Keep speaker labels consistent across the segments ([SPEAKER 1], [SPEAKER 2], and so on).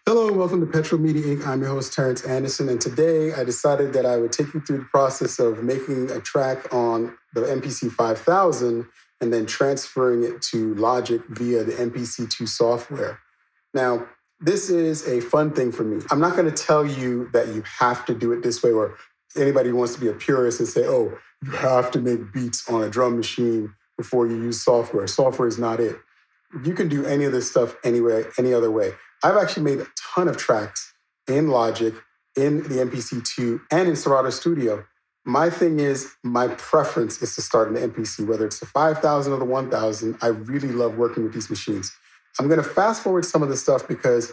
[SPEAKER 1] Hello and welcome to Petro Media Inc. I'm your host, Terrence Anderson, and today I decided that I would take you through the process of making a track on the MPC 5000 and then transferring it to Logic via the MPC2 software. Now, this is a fun thing for me. I'm not going to tell you that you have to do it this way, or anybody who wants to be a purist and say, oh, you have to make beats on a drum machine before you use software. Software is not it. You can do any of this stuff anyway, any other way. I've actually made a ton of tracks in Logic, in the MPC2, and in Serato Studio. My thing is, my preference is to start in the MPC, whether it's the 5000 or the 1000. I really love working with these machines. I'm going to fast forward some of the stuff because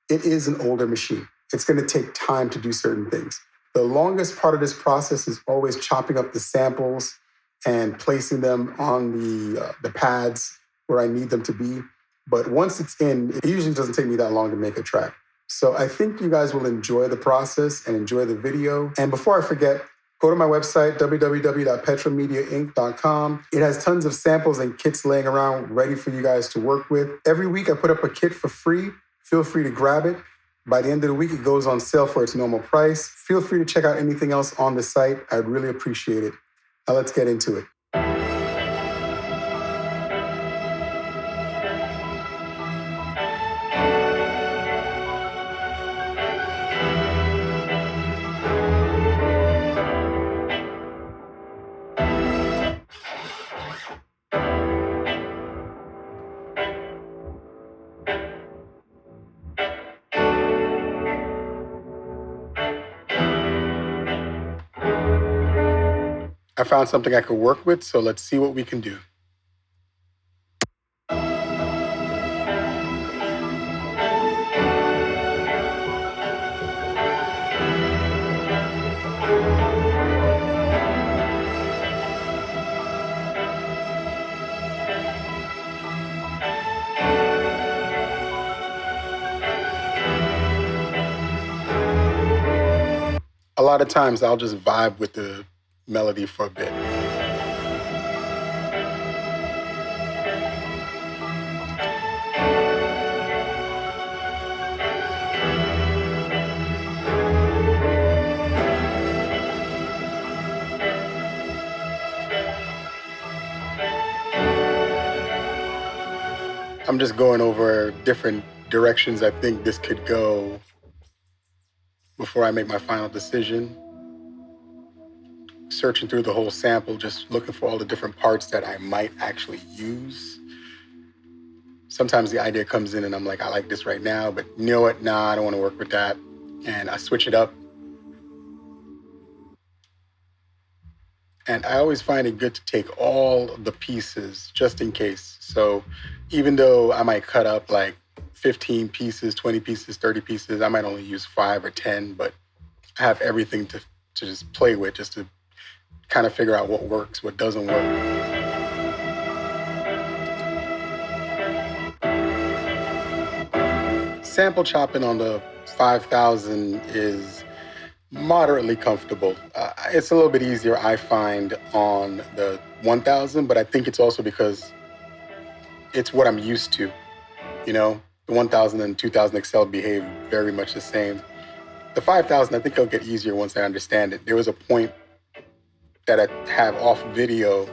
[SPEAKER 1] it is an older machine. It's going to take time to do certain things. The longest part of this process is always chopping up the samples and placing them on the pads where I need them to be. But once it's in, it usually doesn't take me that long to make a track. So I think you guys will enjoy the process and enjoy the video. And before I forget, go to my website, www.petromediainc.com. It has tons of samples and kits laying around ready for you guys to work with. Every week I put up a kit for free. Feel free to grab it. By the end of the week, it goes on sale for its normal price. Feel free to check out anything else on the site. I'd really appreciate it. Now let's get into it. I found something I could work with, so let's see what we can do. A lot of times I'll just vibe with the melody for a bit. I'm just going over different directions I think this could go before I make my final decision. Searching through the whole sample, just looking for all the different parts that I might actually use. Sometimes the idea comes in and I'm like, I like this right now, but you know what? Nah, I don't want to work with that. And I switch it up. And I always find it good to take all the pieces just in case. So even though I might cut up like 15 pieces, 20 pieces, 30 pieces, I might only use 5 or 10, but I have everything to just play with, just to kind of figure out what works, what doesn't work. Sample chopping on the 5000 is moderately comfortable. It's a little bit easier, I find, on the 1000, but I think it's also because it's what I'm used to. You know, the 1000 and 2000 XL behave very much the same. The 5000, I think it'll get easier once I understand it. There was a point that I have off video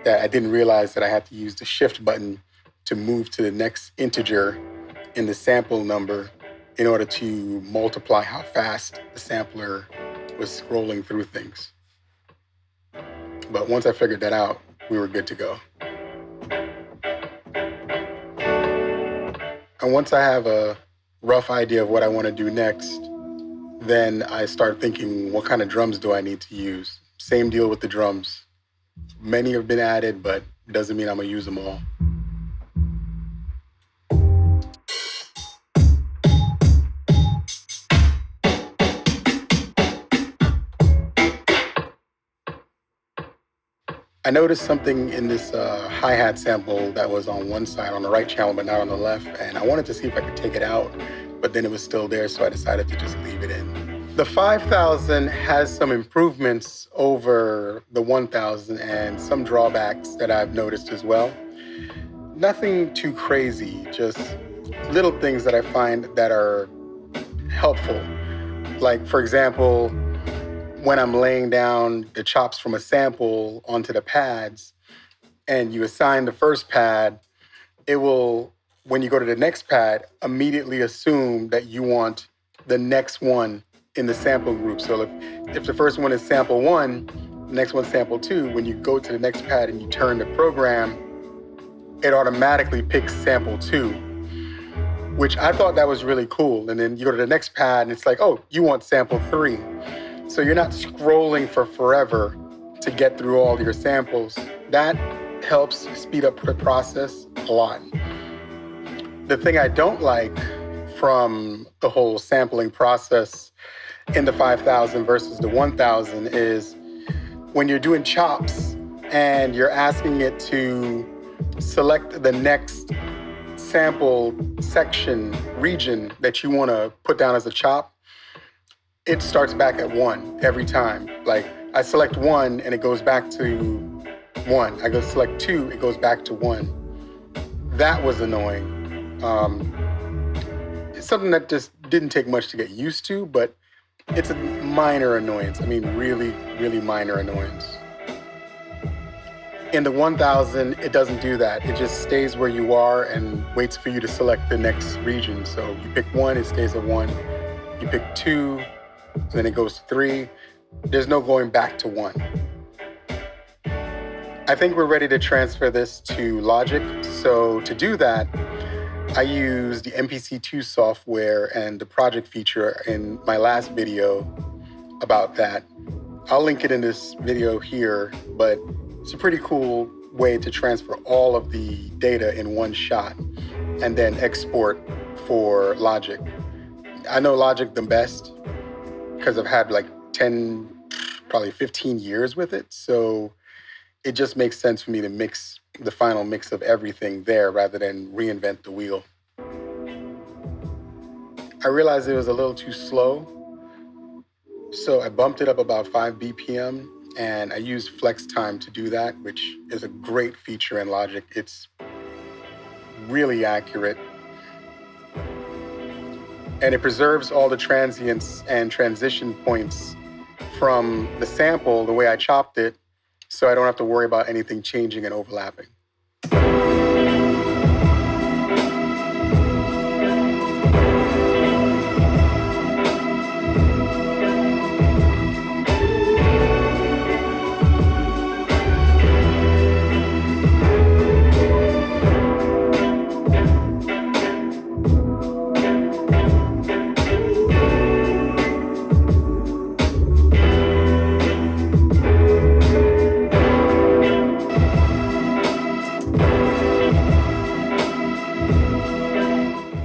[SPEAKER 1] that I didn't realize that I had to use the shift button to move to the next integer in the sample number in order to multiply how fast the sampler was scrolling through things. But once I figured that out, we were good to go. And once I have a rough idea of what I want to do next, then I start thinking, what kind of drums do I need to use? Same deal with the drums. Many have been added, but it doesn't mean I'm going to use them all. I noticed something in this hi-hat sample that was on one side on the right channel, but not on the left. And I wanted to see if I could take it out, but then it was still there, so I decided to just leave it in. The 5000 has some improvements over the 1000 and some drawbacks that I've noticed as well. Nothing too crazy, just little things that I find that are helpful. Like, for example, when I'm laying down the chops from a sample onto the pads and you assign the first pad, it will, when you go to the next pad, immediately assume that you want the next one in the sample group. So if the first one is sample 1, the next one's sample 2, when you go to the next pad and you turn the program, it automatically picks sample 2, which I thought that was really cool. And then you go to the next pad and it's like, oh, you want sample 3. So you're not scrolling for forever to get through all your samples. That helps speed up the process a lot. The thing I don't like from the whole sampling process in the 5000 versus the 1000 is when you're doing chops and you're asking it to select the next sample section region that you want to put down as a chop, it starts back at 1 every time. Like, I select 1 and it goes back to 1. I go select 2, it goes back to 1. That was annoying. It's something that just didn't take much to get used to, but it's a minor annoyance. I mean, really, really minor annoyance. In the 1000, it doesn't do that. It just stays where you are and waits for you to select the next region. So you pick 1, it stays at 1. You pick 2, then it goes to 3. There's no going back to 1. I think we're ready to transfer this to Logic. So to do that, I use the MPC2 software and the project feature in my last video about that. I'll link it in this video here, but it's a pretty cool way to transfer all of the data in one shot and then export for Logic. I know Logic the best because I've had like 10, probably 15 years with it. So it just makes sense for me to mix the final mix of everything there rather than reinvent the wheel. I realized it was a little too slow, so I bumped it up about 5 BPM and I used flex time to do that, which is a great feature in Logic. It's really accurate. And it preserves all the transients and transition points from the sample, the way I chopped it, so I don't have to worry about anything changing and overlapping.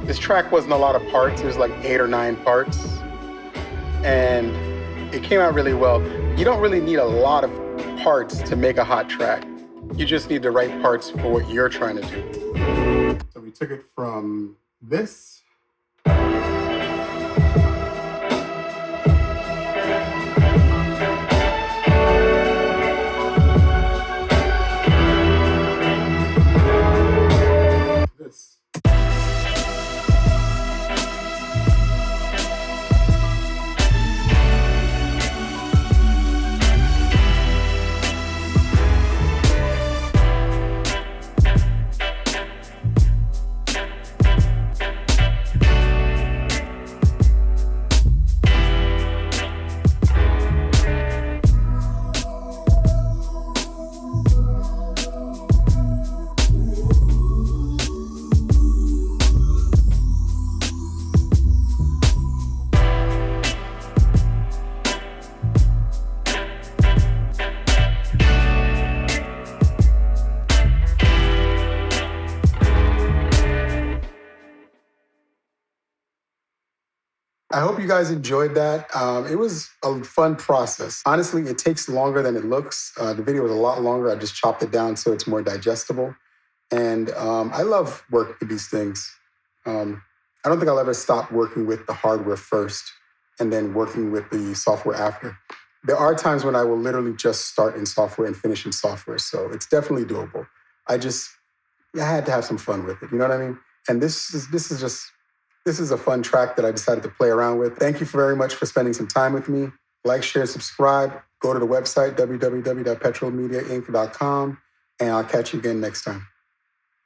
[SPEAKER 1] This track wasn't a lot of parts. It was like 8 or 9 parts. And it came out really well. You don't really need a lot of parts to make a hot track. You just need the right parts for what you're trying to do. So we took it from this. This. I hope you guys enjoyed that. It was a fun process. Honestly, it takes longer than it looks. The video was a lot longer. I just chopped it down so it's more digestible. And I love working with these things. I don't think I'll ever stop working with the hardware first and then working with the software after. There are times when I will literally just start in software and finish in software. So it's definitely doable. I had to have some fun with it. You know what I mean? And this is just This is a fun track that I decided to play around with. Thank you very much for spending some time with me. Like, share, subscribe. Go to the website, www.petrolmediainc.com, and I'll catch you again next time.